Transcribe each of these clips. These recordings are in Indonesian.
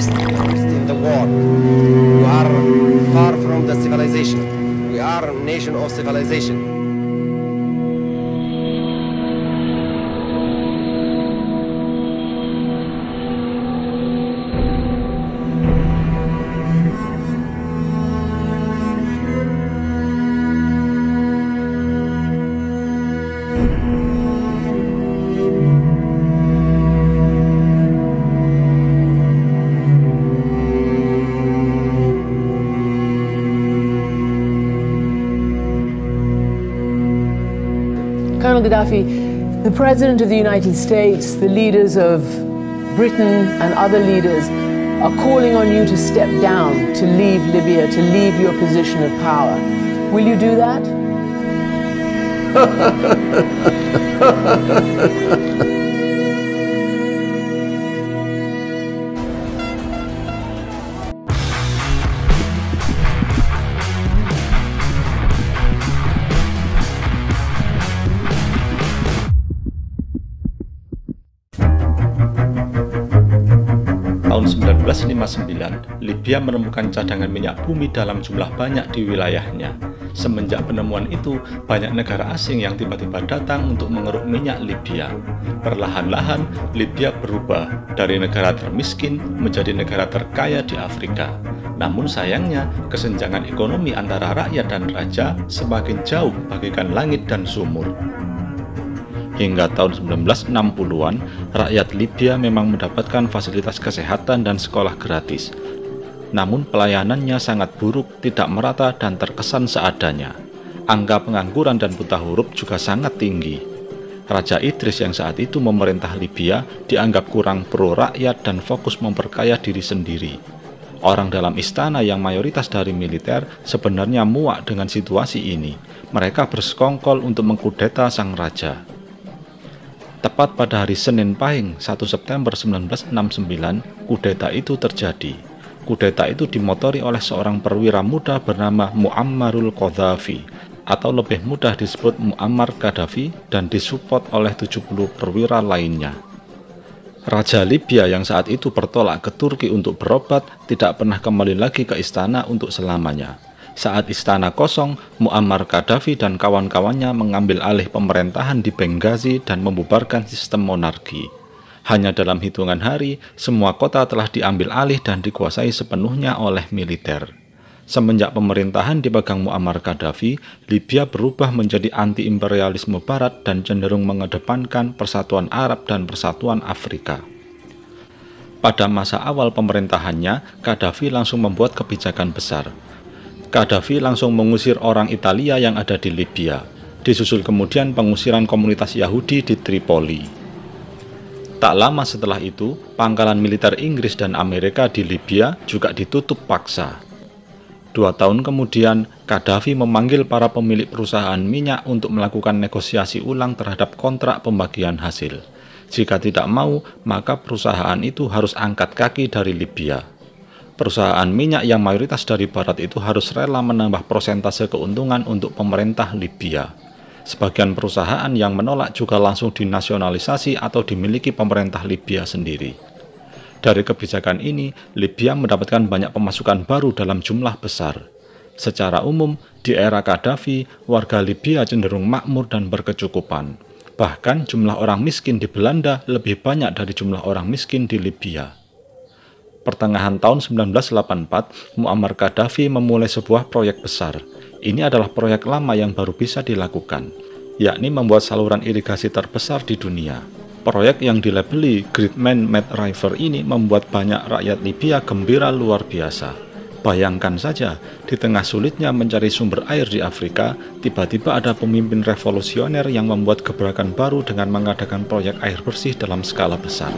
East in the war. You are far from the civilization. We are a nation of civilization. Colonel Gaddafi, the President of the United States, the leaders of Britain and other leaders are calling on you to step down, to leave Libya, to leave your position of power. Will you do that? Tahun 1959, Libya menemukan cadangan minyak bumi dalam jumlah banyak di wilayahnya. Semenjak penemuan itu, banyak negara asing yang tiba-tiba datang untuk mengeruk minyak Libya. Perlahan-lahan, Libya berubah dari negara termiskin menjadi negara terkaya di Afrika. Namun sayangnya, kesenjangan ekonomi antara rakyat dan raja semakin jauh bagaikan langit dan sumur. Hingga tahun 1960-an, rakyat Libya memang mendapatkan fasilitas kesehatan dan sekolah gratis. Namun pelayanannya sangat buruk, tidak merata, dan terkesan seadanya. Angka pengangguran dan buta huruf juga sangat tinggi. Raja Idris yang saat itu memerintah Libya dianggap kurang pro rakyat dan fokus memperkaya diri sendiri. Orang dalam istana yang mayoritas dari militer sebenarnya muak dengan situasi ini. Mereka bersekongkol untuk mengkudeta sang raja. Tepat pada hari Senin Pahing 1 September 1969, kudeta itu terjadi. Kudeta itu dimotori oleh seorang perwira muda bernama Muammarul Qaddafi, atau lebih mudah disebut Muammar Gaddafi, dan disupport oleh 70 perwira lainnya. Raja Libya yang saat itu bertolak ke Turki untuk berobat tidak pernah kembali lagi ke istana untuk selamanya. Saat istana kosong, Muammar Gaddafi dan kawan-kawannya mengambil alih pemerintahan di Benghazi dan membubarkan sistem monarki. Hanya dalam hitungan hari, semua kota telah diambil alih dan dikuasai sepenuhnya oleh militer. Semenjak pemerintahan dipegang Muammar Gaddafi, Libya berubah menjadi anti-imperialisme barat dan cenderung mengedepankan persatuan Arab dan persatuan Afrika. Pada masa awal pemerintahannya, Gaddafi langsung membuat kebijakan besar. Gaddafi langsung mengusir orang Italia yang ada di Libya. Disusul kemudian pengusiran komunitas Yahudi di Tripoli. Tak lama setelah itu, pangkalan militer Inggris dan Amerika di Libya juga ditutup paksa. 2 tahun kemudian, Gaddafi memanggil para pemilik perusahaan minyak untuk melakukan negosiasi ulang terhadap kontrak pembagian hasil. Jika tidak mau, maka perusahaan itu harus angkat kaki dari Libya. Perusahaan minyak yang mayoritas dari barat itu harus rela menambah persentase keuntungan untuk pemerintah Libya. Sebagian perusahaan yang menolak juga langsung dinasionalisasi atau dimiliki pemerintah Libya sendiri. Dari kebijakan ini, Libya mendapatkan banyak pemasukan baru dalam jumlah besar. Secara umum, di era Gaddafi, warga Libya cenderung makmur dan berkecukupan. Bahkan jumlah orang miskin di Belanda lebih banyak dari jumlah orang miskin di Libya. Pertengahan tahun 1984, Muammar Gaddafi memulai sebuah proyek besar. Ini adalah proyek lama yang baru bisa dilakukan, yakni membuat saluran irigasi terbesar di dunia. Proyek yang dilabeli Great Man Made River ini membuat banyak rakyat Libya gembira luar biasa. Bayangkan saja, di tengah sulitnya mencari sumber air di Afrika, tiba-tiba ada pemimpin revolusioner yang membuat gebrakan baru dengan mengadakan proyek air bersih dalam skala besar.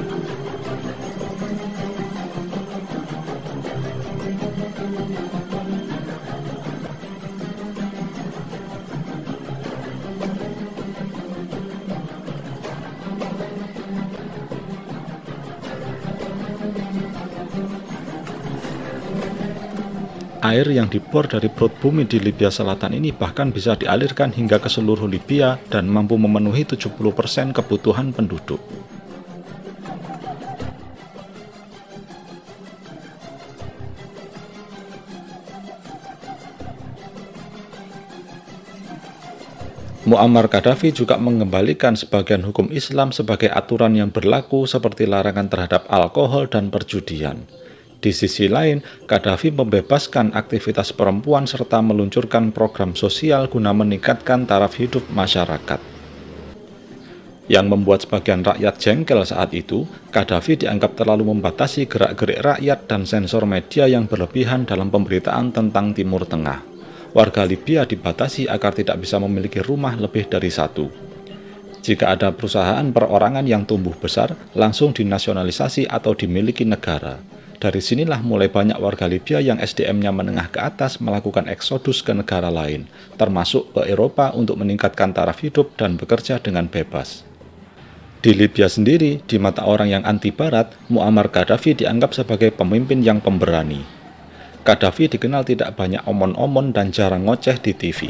Air yang dibor dari perut bumi di Libya Selatan ini bahkan bisa dialirkan hingga ke seluruh Libya dan mampu memenuhi 70% kebutuhan penduduk. Muammar Gaddafi juga mengembalikan sebagian hukum Islam sebagai aturan yang berlaku seperti larangan terhadap alkohol dan perjudian. Di sisi lain, Gaddafi membebaskan aktivitas perempuan serta meluncurkan program sosial guna meningkatkan taraf hidup masyarakat. Yang membuat sebagian rakyat jengkel saat itu, Gaddafi dianggap terlalu membatasi gerak-gerik rakyat dan sensor media yang berlebihan dalam pemberitaan tentang Timur Tengah. Warga Libya dibatasi agar tidak bisa memiliki rumah lebih dari satu. Jika ada perusahaan perorangan yang tumbuh besar, langsung dinasionalisasi atau dimiliki negara. Dari sinilah mulai banyak warga Libya yang SDM-nya menengah ke atas melakukan eksodus ke negara lain, termasuk ke Eropa untuk meningkatkan taraf hidup dan bekerja dengan bebas. Di Libya sendiri, di mata orang yang anti-Barat, Muammar Gaddafi dianggap sebagai pemimpin yang pemberani. Gaddafi dikenal tidak banyak omon-omon dan jarang ngoceh di TV.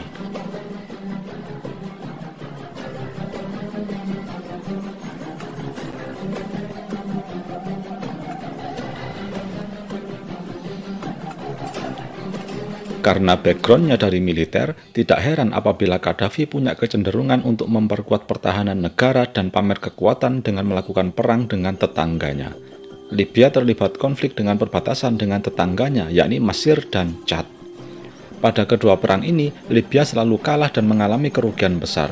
Karena backgroundnya dari militer, tidak heran apabila Gaddafi punya kecenderungan untuk memperkuat pertahanan negara dan pamer kekuatan dengan melakukan perang dengan tetangganya. Libya terlibat konflik dengan perbatasan dengan tetangganya, yakni Mesir dan Chad. Pada kedua perang ini, Libya selalu kalah dan mengalami kerugian besar.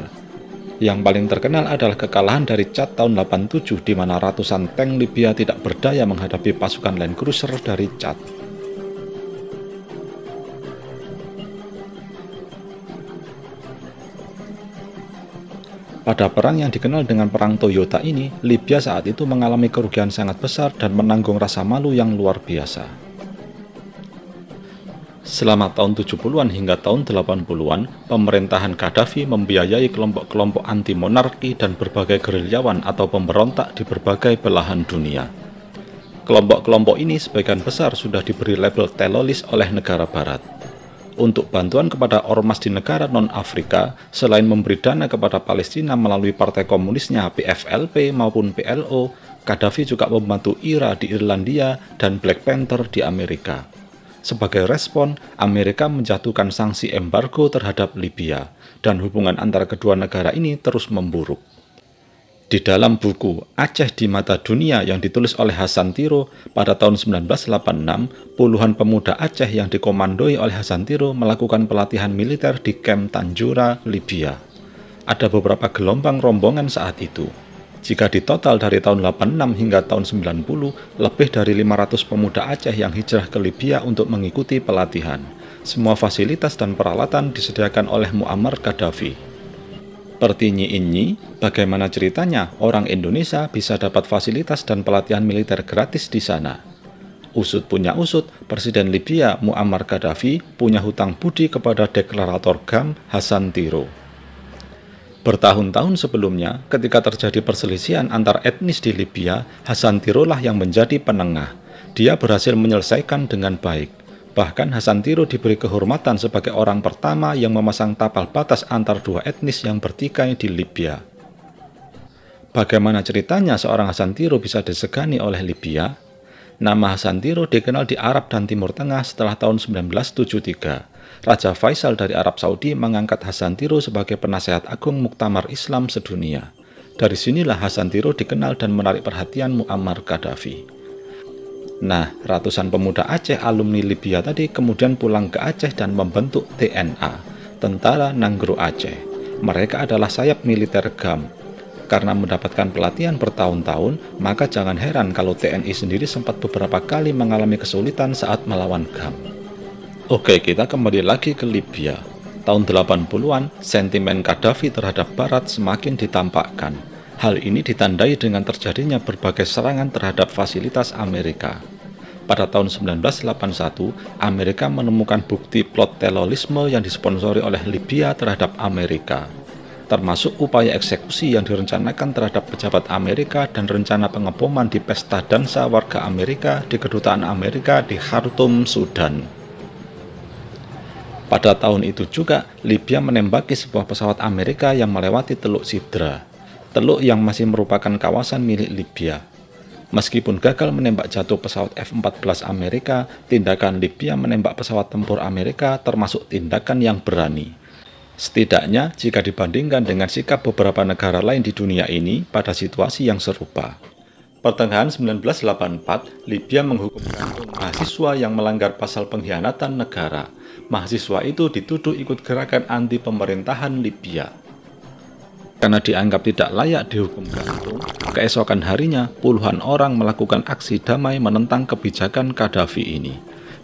Yang paling terkenal adalah kekalahan dari Chad tahun 87, di mana ratusan tank Libya tidak berdaya menghadapi pasukan Land Cruiser dari Chad. Pada perang yang dikenal dengan Perang Toyota ini, Libya saat itu mengalami kerugian sangat besar dan menanggung rasa malu yang luar biasa. Selama tahun 70-an hingga tahun 80-an, pemerintahan Gaddafi membiayai kelompok-kelompok anti-monarki dan berbagai gerilyawan atau pemberontak di berbagai belahan dunia. Kelompok-kelompok ini sebagian besar sudah diberi label teroris oleh negara barat. Untuk bantuan kepada ormas di negara non-Afrika, selain memberi dana kepada Palestina melalui partai komunisnya PFLP maupun PLO, Gaddafi juga membantu IRA di Irlandia dan Black Panther di Amerika. Sebagai respon, Amerika menjatuhkan sanksi embargo terhadap Libya, dan hubungan antara kedua negara ini terus memburuk. Di dalam buku Aceh di Mata Dunia yang ditulis oleh Hasan Tiro pada tahun 1986, puluhan pemuda Aceh yang dikomandoi oleh Hasan Tiro melakukan pelatihan militer di kamp Tanjura, Libya. Ada beberapa gelombang rombongan saat itu. Jika ditotal dari tahun 86 hingga tahun 90, lebih dari 500 pemuda Aceh yang hijrah ke Libya untuk mengikuti pelatihan. Semua fasilitas dan peralatan disediakan oleh Muammar Gaddafi. Pertinyi, bagaimana ceritanya orang Indonesia bisa dapat fasilitas dan pelatihan militer gratis di sana? Usut punya usut, Presiden Libya Muammar Gaddafi punya hutang budi kepada deklarator GAM Hasan Tiro. Bertahun-tahun sebelumnya, ketika terjadi perselisihan antar etnis di Libya, Hasan Tiro lah yang menjadi penengah. Dia berhasil menyelesaikan dengan baik. Bahkan Hasan Tiro diberi kehormatan sebagai orang pertama yang memasang tapal batas antar dua etnis yang bertikai di Libya. Bagaimana ceritanya seorang Hasan Tiro bisa disegani oleh Libya? Nama Hasan Tiro dikenal di Arab dan Timur Tengah setelah tahun 1973. Raja Faisal dari Arab Saudi mengangkat Hasan Tiro sebagai penasehat agung Muktamar Islam sedunia. Dari sinilah Hasan Tiro dikenal dan menarik perhatian Muammar Gaddafi. Nah, ratusan pemuda Aceh alumni Libya tadi kemudian pulang ke Aceh dan membentuk TNA, Tentara Nanggro Aceh. Mereka adalah sayap militer GAM. Karena mendapatkan pelatihan bertahun-tahun, maka jangan heran kalau TNI sendiri sempat beberapa kali mengalami kesulitan saat melawan GAM. Oke, kita kembali lagi ke Libya. Tahun 80-an, sentimen Gaddafi terhadap Barat semakin ditampakkan. Hal ini ditandai dengan terjadinya berbagai serangan terhadap fasilitas Amerika. Pada tahun 1981, Amerika menemukan bukti plot terorisme yang disponsori oleh Libya terhadap Amerika, termasuk upaya eksekusi yang direncanakan terhadap pejabat Amerika dan rencana pengeboman di pesta dansa warga Amerika di kedutaan Amerika di Khartoum, Sudan. Pada tahun itu juga, Libya menembaki sebuah pesawat Amerika yang melewati Teluk Sidra. Teluk yang masih merupakan kawasan milik Libya. Meskipun gagal menembak jatuh pesawat F-14 Amerika, tindakan Libya menembak pesawat tempur Amerika termasuk tindakan yang berani. Setidaknya jika dibandingkan dengan sikap beberapa negara lain di dunia ini pada situasi yang serupa. Pertengahan 1984, Libya menghukum gantung mahasiswa yang melanggar pasal pengkhianatan negara. Mahasiswa itu dituduh ikut gerakan anti pemerintahan Libya. Karena dianggap tidak layak dihukum gantung, keesokan harinya puluhan orang melakukan aksi damai menentang kebijakan Gaddafi ini.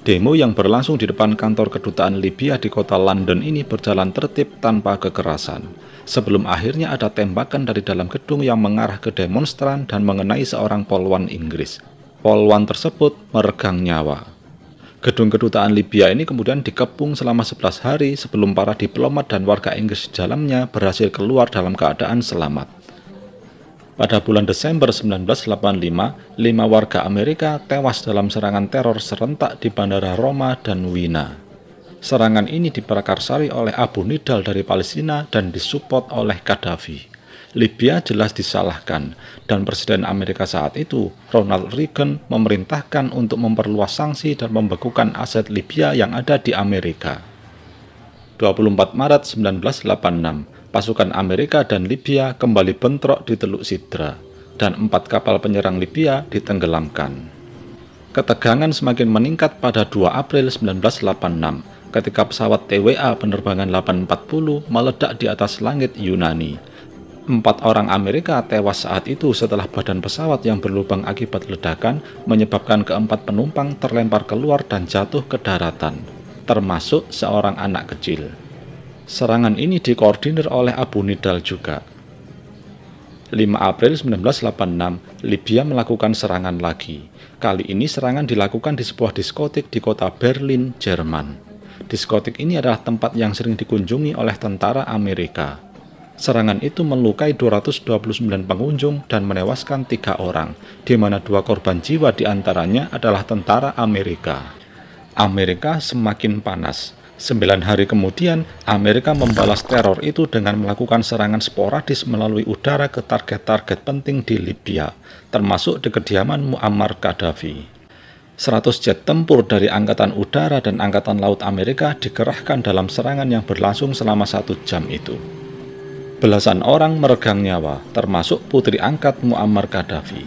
Demo yang berlangsung di depan kantor kedutaan Libya di kota London ini berjalan tertib tanpa kekerasan. Sebelum akhirnya ada tembakan dari dalam gedung yang mengarah ke demonstran dan mengenai seorang polwan Inggris. Polwan tersebut meregang nyawa. Gedung kedutaan Libya ini kemudian dikepung selama 11 hari sebelum para diplomat dan warga Inggris di dalamnya berhasil keluar dalam keadaan selamat. Pada bulan Desember 1985, 5 warga Amerika tewas dalam serangan teror serentak di Bandara Roma dan Wina. Serangan ini diprakarsai oleh Abu Nidal dari Palestina dan disupport oleh Gaddafi. Libya jelas disalahkan, dan Presiden Amerika saat itu, Ronald Reagan, memerintahkan untuk memperluas sanksi dan membekukan aset Libya yang ada di Amerika. 24 Maret 1986, pasukan Amerika dan Libya kembali bentrok di Teluk Sidra, dan 4 kapal penyerang Libya ditenggelamkan. Ketegangan semakin meningkat pada 2 April 1986, ketika pesawat TWA penerbangan 840 meledak di atas langit Yunani. 4 orang Amerika tewas saat itu setelah badan pesawat yang berlubang akibat ledakan menyebabkan keempat penumpang terlempar keluar dan jatuh ke daratan, termasuk seorang anak kecil. Serangan ini dikoordinir oleh Abu Nidal juga. 5 April 1986, Libya melakukan serangan lagi. Kali ini serangan dilakukan di sebuah diskotik di kota Berlin, Jerman. Diskotik ini adalah tempat yang sering dikunjungi oleh tentara Amerika. Serangan itu melukai 229 pengunjung dan menewaskan 3 orang, di mana 2 korban jiwa diantaranya adalah tentara Amerika. Amerika semakin panas. 9 hari kemudian, Amerika membalas teror itu dengan melakukan serangan sporadis melalui udara ke target-target penting di Libya, termasuk di kediaman Muammar Gaddafi. 100 jet tempur dari Angkatan Udara dan Angkatan Laut Amerika dikerahkan dalam serangan yang berlangsung selama 1 jam itu. Belasan orang meregang nyawa, termasuk putri angkat Muammar Gaddafi.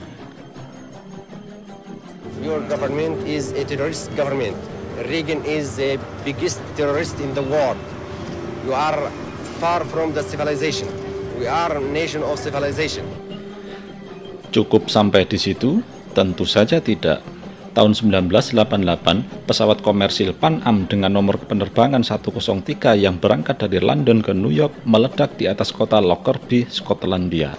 Your government is a terrorist government. Reagan is the biggest terrorist in the world. You are far from the civilization. We are a nation of civilization. Cukup sampai di situ? Tentu saja tidak. Tahun 1988, pesawat komersil Pan Am dengan nomor penerbangan 103 yang berangkat dari London ke New York meledak di atas kota Lockerbie, Skotlandia.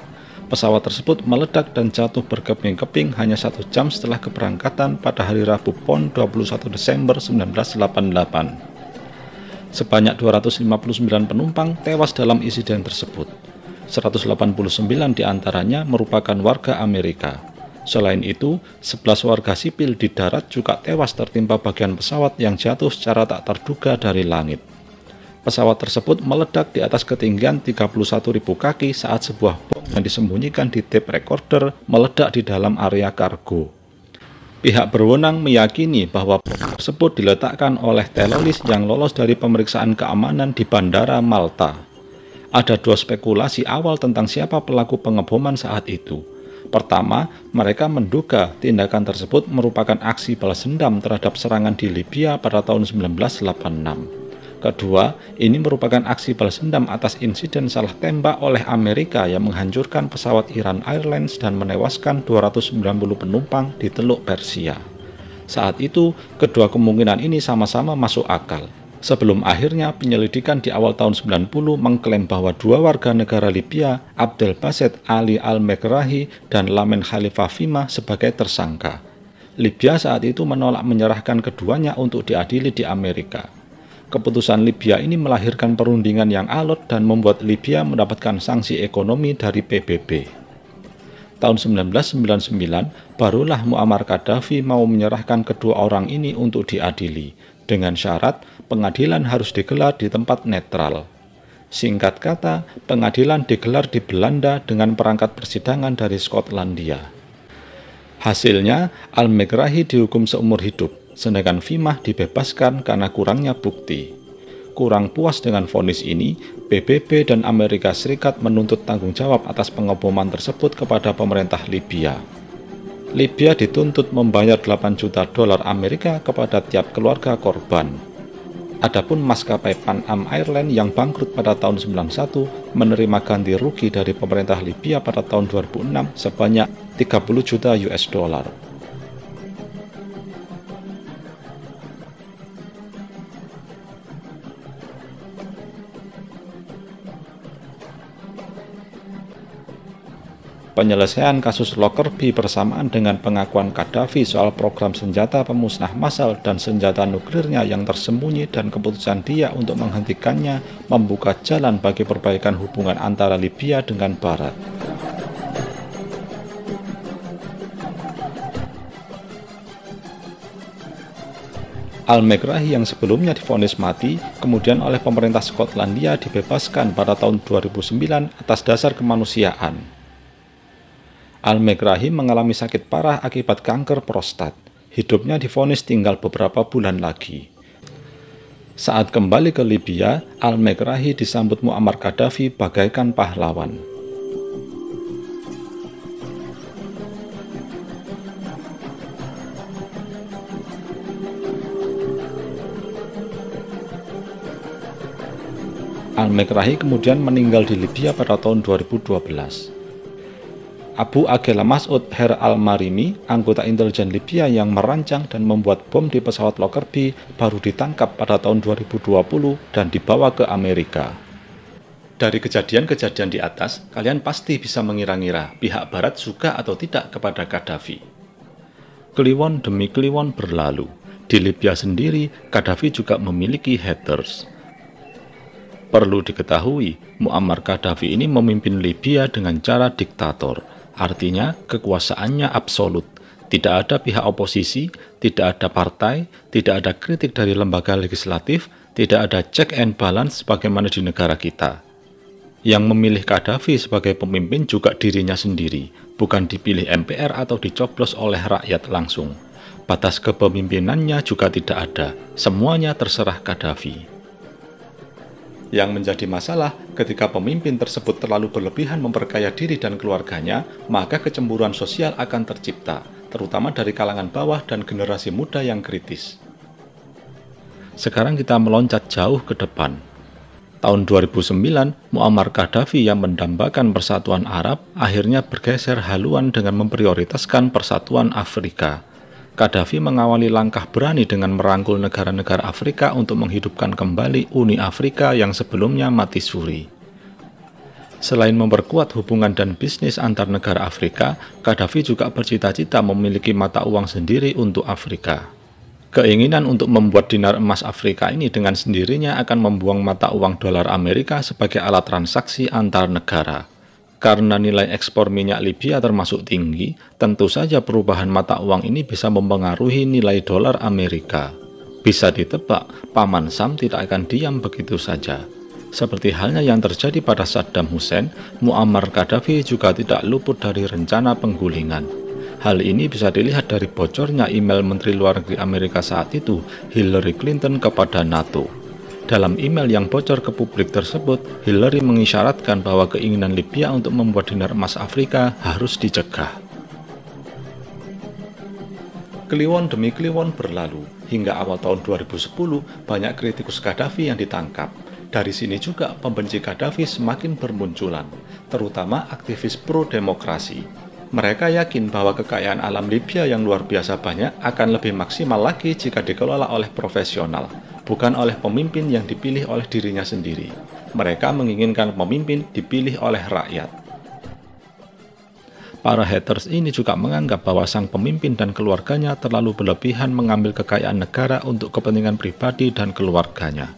Pesawat tersebut meledak dan jatuh berkeping-keping hanya 1 jam setelah keberangkatan pada hari Rabu Pon 21 Desember 1988. Sebanyak 259 penumpang tewas dalam insiden tersebut. 189 diantaranya merupakan warga Amerika. Selain itu, 11 warga sipil di darat juga tewas tertimpa bagian pesawat yang jatuh secara tak terduga dari langit. Pesawat tersebut meledak di atas ketinggian 31.000 kaki saat sebuah bom yang disembunyikan di tape recorder meledak di dalam area kargo. Pihak berwenang meyakini bahwa bom tersebut diletakkan oleh teroris yang lolos dari pemeriksaan keamanan di Bandara Malta. Ada 2 spekulasi awal tentang siapa pelaku pengeboman saat itu. Pertama, mereka menduga tindakan tersebut merupakan aksi balas dendam terhadap serangan di Libya pada tahun 1986. Kedua, ini merupakan aksi balas dendam atas insiden salah tembak oleh Amerika yang menghancurkan pesawat Iran Airlines dan menewaskan 290 penumpang di Teluk Persia. Saat itu, kedua kemungkinan ini sama-sama masuk akal. Sebelum akhirnya penyelidikan di awal tahun 90 mengklaim bahwa 2 warga negara Libya, Abdel Basset Ali Al-Megrahi dan Lamin Khalifa Fhimah sebagai tersangka. Libya saat itu menolak menyerahkan keduanya untuk diadili di Amerika. Keputusan Libya ini melahirkan perundingan yang alot dan membuat Libya mendapatkan sanksi ekonomi dari PBB. Tahun 1999, barulah Muammar Gaddafi mau menyerahkan kedua orang ini untuk diadili, dengan syarat pengadilan harus digelar di tempat netral. Singkat kata, pengadilan digelar di Belanda dengan perangkat persidangan dari Skotlandia. Hasilnya, Al-Megrahi dihukum seumur hidup, sedangkan Fhimah dibebaskan karena kurangnya bukti. Kurang puas dengan vonis ini, PBB dan Amerika Serikat menuntut tanggung jawab atas pengeboman tersebut kepada pemerintah Libya. Libya dituntut membayar 8 juta dolar Amerika kepada tiap keluarga korban. Adapun maskapai Pan Am Airlines yang bangkrut pada tahun 1991 menerima ganti rugi dari pemerintah Libya pada tahun 2006 sebanyak 30 juta US dollar. Penyelesaian kasus Lockerbie bersamaan dengan pengakuan Gaddafi soal program senjata pemusnah massal dan senjata nuklirnya yang tersembunyi dan keputusan dia untuk menghentikannya membuka jalan bagi perbaikan hubungan antara Libya dengan Barat. Al-Megrahi yang sebelumnya divonis mati, kemudian oleh pemerintah Skotlandia dibebaskan pada tahun 2009 atas dasar kemanusiaan. Al-Megrahi mengalami sakit parah akibat kanker prostat. Hidupnya divonis tinggal beberapa bulan lagi. Saat kembali ke Libya, Al-Megrahi disambut Muammar Gaddafi bagaikan pahlawan. Al-Megrahi kemudian meninggal di Libya pada tahun 2012. Abu Agela Mas'ud Her al-Marimi, anggota intelijen Libya yang merancang dan membuat bom di pesawat Lockerbie, baru ditangkap pada tahun 2020 dan dibawa ke Amerika. Dari kejadian-kejadian di atas, kalian pasti bisa mengira-ngira pihak Barat suka atau tidak kepada Gaddafi. Kliwon demi kliwon berlalu. Di Libya sendiri, Gaddafi juga memiliki haters. Perlu diketahui, Muammar Gaddafi ini memimpin Libya dengan cara diktator. Artinya, kekuasaannya absolut. Tidak ada pihak oposisi, tidak ada partai, tidak ada kritik dari lembaga legislatif, tidak ada check and balance sebagaimana di negara kita. Yang memilih Gaddafi sebagai pemimpin juga dirinya sendiri, bukan dipilih MPR atau dicoblos oleh rakyat langsung. Batas kepemimpinannya juga tidak ada, semuanya terserah Gaddafi. Yang menjadi masalah, ketika pemimpin tersebut terlalu berlebihan memperkaya diri dan keluarganya, maka kecemburuan sosial akan tercipta, terutama dari kalangan bawah dan generasi muda yang kritis. Sekarang kita meloncat jauh ke depan. Tahun 2009, Muammar Gaddafi yang mendambakan persatuan Arab akhirnya bergeser haluan dengan memprioritaskan persatuan Afrika. Gaddafi mengawali langkah berani dengan merangkul negara-negara Afrika untuk menghidupkan kembali Uni Afrika yang sebelumnya mati suri. Selain memperkuat hubungan dan bisnis antar negara Afrika, Gaddafi juga bercita-cita memiliki mata uang sendiri untuk Afrika. Keinginan untuk membuat dinar emas Afrika ini dengan sendirinya akan membuang mata uang dolar Amerika sebagai alat transaksi antar negara. Karena nilai ekspor minyak Libya termasuk tinggi, tentu saja perubahan mata uang ini bisa mempengaruhi nilai dolar Amerika. Bisa ditebak, Paman Sam tidak akan diam begitu saja. Seperti halnya yang terjadi pada Saddam Hussein, Muammar Gaddafi juga tidak luput dari rencana penggulingan. Hal ini bisa dilihat dari bocornya email Menteri Luar Negeri Amerika saat itu, Hillary Clinton, kepada NATO. Dalam email yang bocor ke publik tersebut, Hillary mengisyaratkan bahwa keinginan Libya untuk membuat dinar emas Afrika harus dicegah. Kliwon demi kliwon berlalu, hingga awal tahun 2010 banyak kritikus Gaddafi yang ditangkap. Dari sini juga pembenci Gaddafi semakin bermunculan, terutama aktivis pro-demokrasi. Mereka yakin bahwa kekayaan alam Libya yang luar biasa banyak akan lebih maksimal lagi jika dikelola oleh profesional, bukan oleh pemimpin yang dipilih oleh dirinya sendiri. Mereka menginginkan pemimpin dipilih oleh rakyat. Para haters ini juga menganggap bahwa sang pemimpin dan keluarganya terlalu berlebihan mengambil kekayaan negara untuk kepentingan pribadi dan keluarganya.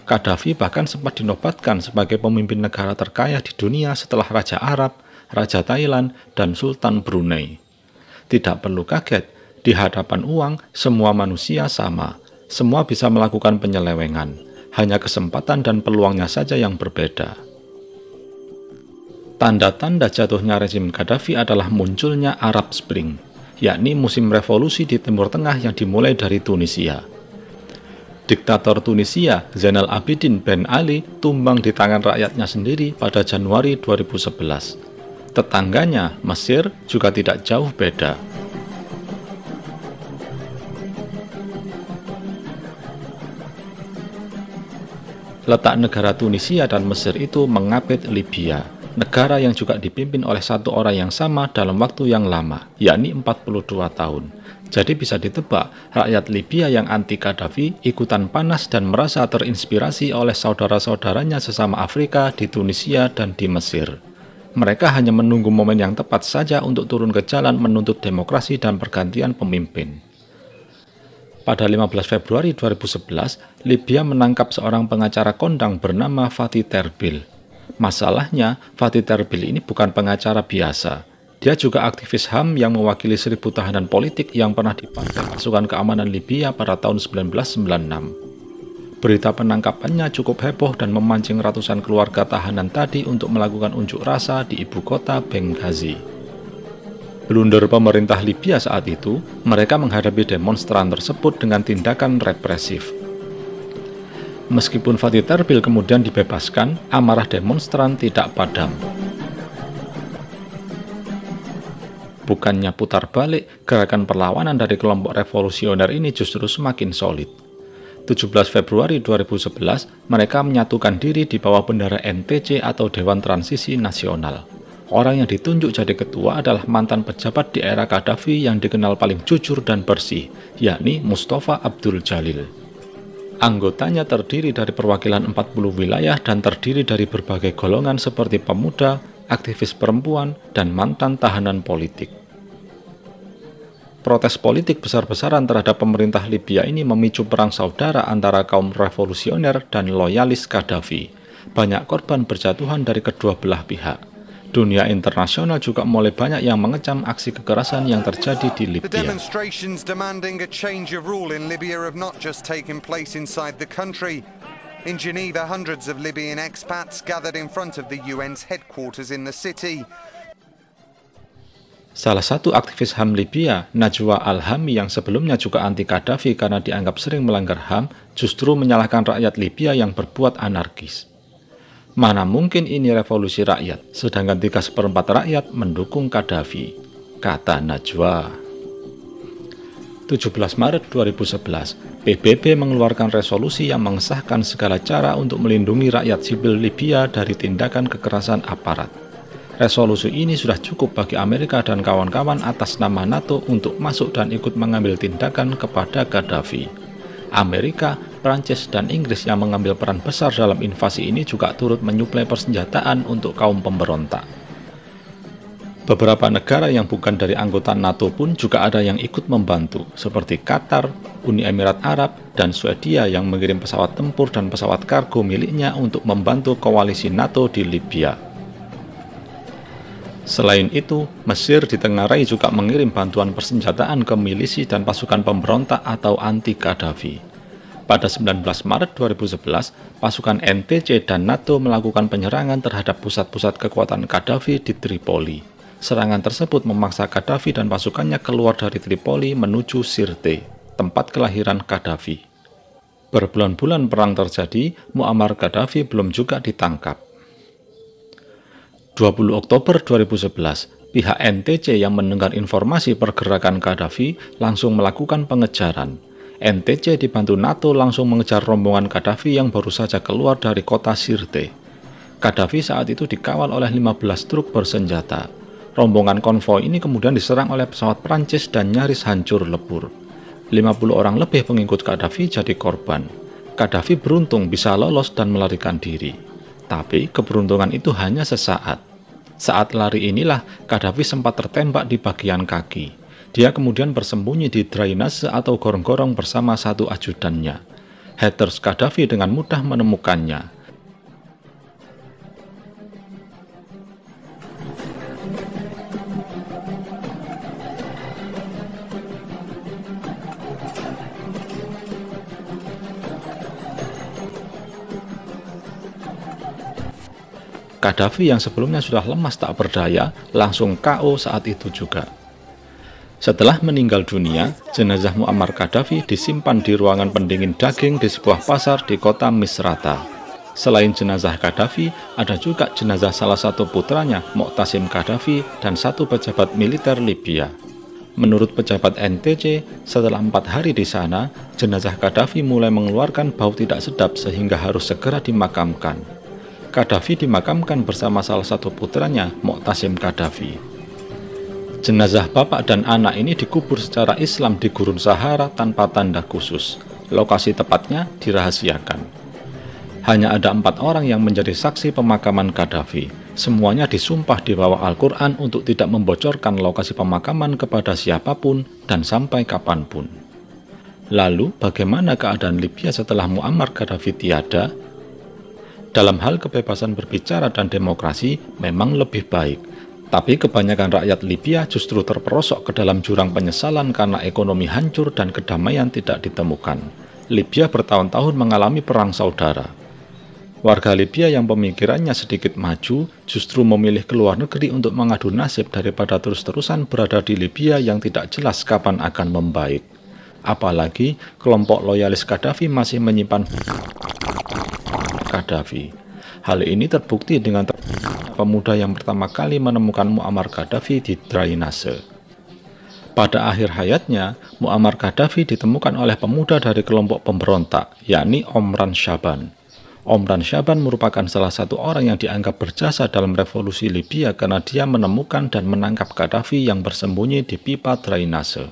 Gaddafi bahkan sempat dinobatkan sebagai pemimpin negara terkaya di dunia setelah Raja Arab, Raja Thailand, dan Sultan Brunei. Tidak perlu kaget, di hadapan uang semua manusia sama. Semua bisa melakukan penyelewengan, hanya kesempatan dan peluangnya saja yang berbeda. Tanda-tanda jatuhnya rezim Gaddafi adalah munculnya Arab Spring, yakni musim revolusi di Timur Tengah yang dimulai dari Tunisia. Diktator Tunisia, Zainal Abidin Ben Ali, tumbang di tangan rakyatnya sendiri pada Januari 2011. Tetangganya, Mesir, juga tidak jauh beda. Letak negara Tunisia dan Mesir itu mengapit Libya, negara yang juga dipimpin oleh satu orang yang sama dalam waktu yang lama, yakni 42 tahun. Jadi bisa ditebak, rakyat Libya yang anti Gaddafi ikutan panas dan merasa terinspirasi oleh saudara-saudaranya sesama Afrika di Tunisia dan di Mesir. Mereka hanya menunggu momen yang tepat saja untuk turun ke jalan menuntut demokrasi dan pergantian pemimpin. Pada 15 Februari 2011, Libya menangkap seorang pengacara kondang bernama Fatih Terbil. Masalahnya, Fatih Terbil ini bukan pengacara biasa. Dia juga aktivis HAM yang mewakili 1.000 tahanan politik yang pernah dipanggil pasukan keamanan Libya pada tahun 1996. Berita penangkapannya cukup heboh dan memancing ratusan keluarga tahanan tadi untuk melakukan unjuk rasa di ibu kota Benghazi. Blunder pemerintah Libya saat itu, mereka menghadapi demonstran tersebut dengan tindakan represif. Meskipun Fatih Terbil kemudian dibebaskan, amarah demonstran tidak padam. Bukannya putar balik, gerakan perlawanan dari kelompok revolusioner ini justru semakin solid. 17 Februari 2011, mereka menyatukan diri di bawah bendera NTC atau Dewan Transisi Nasional. Orang yang ditunjuk jadi ketua adalah mantan pejabat di era Gaddafi yang dikenal paling jujur dan bersih, yakni Mustafa Abdul Jalil. Anggotanya terdiri dari perwakilan 40 wilayah dan terdiri dari berbagai golongan seperti pemuda, aktivis perempuan, dan mantan tahanan politik. Protes politik besar-besaran terhadap pemerintah Libya ini memicu perang saudara antara kaum revolusioner dan loyalis Gaddafi. Banyak korban berjatuhan dari kedua belah pihak. Dunia internasional juga mulai banyak yang mengecam aksi kekerasan yang terjadi di Libya. The demonstrations demanding a change of rule in Libya have not just taken place inside the country. In Geneva, hundreds of Libyan expats gathered in front of the UN's headquarters in the city. Salah satu aktivis HAM Libya, Najwa Al-Hami yang sebelumnya juga anti Gaddafi karena dianggap sering melanggar HAM, justru menyalahkan rakyat Libya yang berbuat anarkis. Mana mungkin ini revolusi rakyat, sedangkan 3/4 rakyat mendukung Gaddafi, kata Najwa. 17 Maret 2011, PBB mengeluarkan resolusi yang mengesahkan segala cara untuk melindungi rakyat sipil Libya dari tindakan kekerasan aparat. Resolusi ini sudah cukup bagi Amerika dan kawan-kawan atas nama NATO untuk masuk dan ikut mengambil tindakan kepada Gaddafi. Amerika, Prancis, dan Inggris yang mengambil peran besar dalam invasi ini juga turut menyuplai persenjataan untuk kaum pemberontak. Beberapa negara yang bukan dari anggota NATO pun juga ada yang ikut membantu, seperti Qatar, Uni Emirat Arab, dan Swedia yang mengirim pesawat tempur dan pesawat kargo miliknya untuk membantu koalisi NATO di Libya. Selain itu, Mesir ditengarai juga mengirim bantuan persenjataan ke milisi dan pasukan pemberontak atau anti-Gaddafi. Pada 19 Maret 2011, pasukan NTC dan NATO melakukan penyerangan terhadap pusat-pusat kekuatan Gaddafi di Tripoli. Serangan tersebut memaksa Gaddafi dan pasukannya keluar dari Tripoli menuju Sirte, tempat kelahiran Gaddafi. Berbulan-bulan perang terjadi, Muammar Gaddafi belum juga ditangkap. 20 Oktober 2011, pihak NTC yang mendengar informasi pergerakan Gaddafi langsung melakukan pengejaran. NTC dibantu NATO langsung mengejar rombongan Gaddafi yang baru saja keluar dari kota Sirte. Gaddafi saat itu dikawal oleh 15 truk bersenjata. Rombongan konvoi ini kemudian diserang oleh pesawat Prancis dan nyaris hancur lebur. 50 orang lebih pengikut Gaddafi jadi korban. Gaddafi beruntung bisa lolos dan melarikan diri. Tapi keberuntungan itu hanya sesaat. Saat lari inilah Gaddafi sempat tertembak di bagian kaki. Dia kemudian bersembunyi di drainase atau gorong-gorong bersama satu ajudannya. Haters Gaddafi dengan mudah menemukannya. Gaddafi yang sebelumnya sudah lemas tak berdaya, langsung KO saat itu juga. Setelah meninggal dunia, jenazah Muammar Gaddafi disimpan di ruangan pendingin daging di sebuah pasar di kota Misrata. Selain jenazah Gaddafi, ada juga jenazah salah satu putranya, Mu'tasim Gaddafi, dan satu pejabat militer Libya. Menurut pejabat NTC, setelah 4 hari di sana, jenazah Gaddafi mulai mengeluarkan bau tidak sedap sehingga harus segera dimakamkan. Gaddafi dimakamkan bersama salah satu putranya, Mu'tasim Gaddafi. Jenazah bapak dan anak ini dikubur secara Islam di Gurun Sahara tanpa tanda khusus. Lokasi tepatnya dirahasiakan. Hanya ada 4 orang yang menjadi saksi pemakaman Gaddafi. Semuanya disumpah di bawah Al-Quran untuk tidak membocorkan lokasi pemakaman kepada siapapun dan sampai kapanpun. Lalu, bagaimana keadaan Libya setelah Muammar Gaddafi tiada? Dalam hal kebebasan berbicara dan demokrasi memang lebih baik. Tapi kebanyakan rakyat Libya justru terperosok ke dalam jurang penyesalan karena ekonomi hancur dan kedamaian tidak ditemukan. Libya bertahun-tahun mengalami perang saudara. Warga Libya yang pemikirannya sedikit maju justru memilih keluar negeri untuk mengadu nasib daripada terus-terusan berada di Libya yang tidak jelas kapan akan membaik. Apalagi kelompok loyalis Gaddafi masih menyimpan Gaddafi. Hal ini terbukti dengan pemuda yang pertama kali menemukan Muammar Gaddafi di drainase. Pada akhir hayatnya, Muammar Gaddafi ditemukan oleh pemuda dari kelompok pemberontak, yakni Omran Shaban. Omran Shaban merupakan salah satu orang yang dianggap berjasa dalam revolusi Libya karena dia menemukan dan menangkap Gaddafi yang bersembunyi di pipa drainase.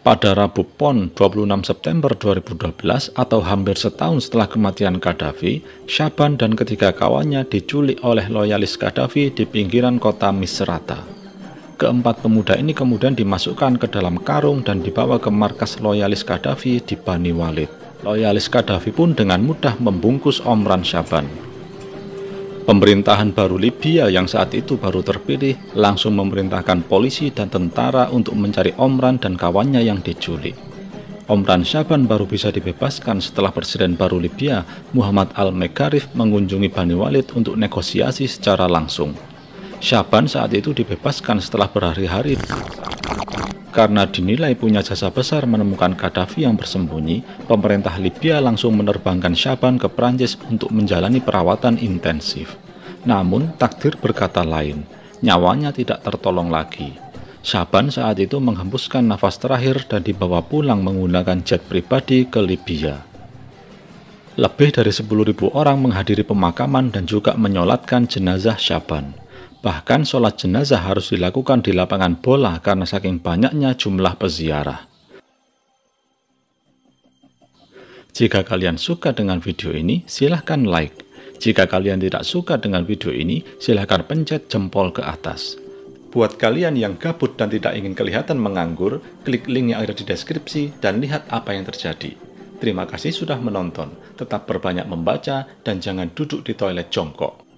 Pada Rabu Pon 26 September 2012 atau hampir setahun setelah kematian Gaddafi, Shaban dan ketiga kawannya diculik oleh loyalis Gaddafi di pinggiran kota Misrata. Keempat pemuda ini kemudian dimasukkan ke dalam karung dan dibawa ke markas loyalis Gaddafi di Bani Walid. Loyalis Gaddafi pun dengan mudah membungkus Omran Shaban. Pemerintahan baru Libya yang saat itu baru terpilih langsung memerintahkan polisi dan tentara untuk mencari Omran dan kawannya yang diculik. Omran Shaban baru bisa dibebaskan setelah Presiden baru Libya, Muhammad Al-Megharif, mengunjungi Bani Walid untuk negosiasi secara langsung. Shaban saat itu dibebaskan setelah berhari-hari karena dinilai punya jasa besar menemukan Gaddafi yang bersembunyi. Pemerintah Libya langsung menerbangkan Shaban ke Prancis untuk menjalani perawatan intensif. Namun takdir berkata lain, nyawanya tidak tertolong lagi. Shaban saat itu menghembuskan nafas terakhir dan dibawa pulang menggunakan jet pribadi ke Libya. Lebih dari 10.000 orang menghadiri pemakaman dan juga menyolatkan jenazah Shaban. Bahkan sholat jenazah harus dilakukan di lapangan bola karena saking banyaknya jumlah peziarah. Jika kalian suka dengan video ini, silahkan like. Jika kalian tidak suka dengan video ini, silahkan pencet jempol ke atas. Buat kalian yang gabut dan tidak ingin kelihatan menganggur, klik link yang ada di deskripsi dan lihat apa yang terjadi. Terima kasih sudah menonton. Tetap berbanyak membaca dan jangan duduk di toilet jongkok.